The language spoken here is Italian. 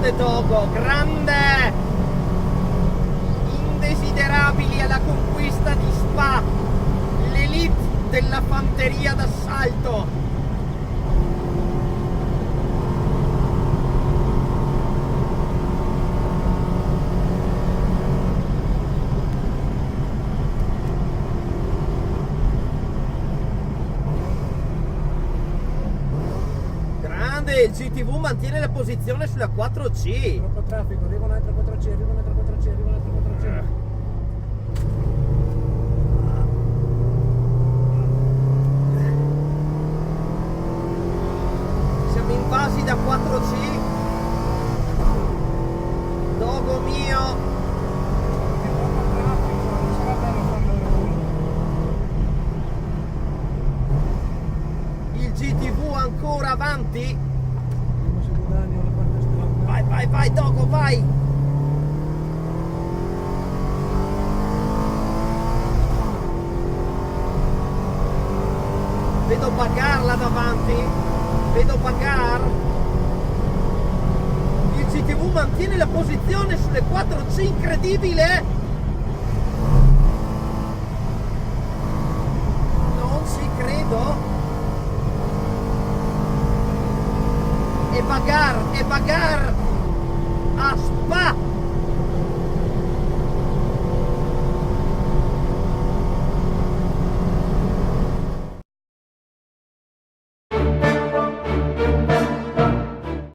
grande Togo, grande! Indesiderabili alla conquista di Spa, l'elite della fanteria d'assalto. Il GTV mantiene la posizione sulla 4C. Troppo traffico, arriva un'altra 4C, arriva un'altra 4C, arriva un'altra 4C. Siamo invasi da 4C. Dogo mio. È troppo traffico, non sarà bello farlo. Il GTV ancora avanti. Vai Dogo, vai! Vedo Bagar là davanti, vedo Bagar. Il GTV mantiene la posizione sulle 4C, incredibile! Non ci credo! E Bagar a Spa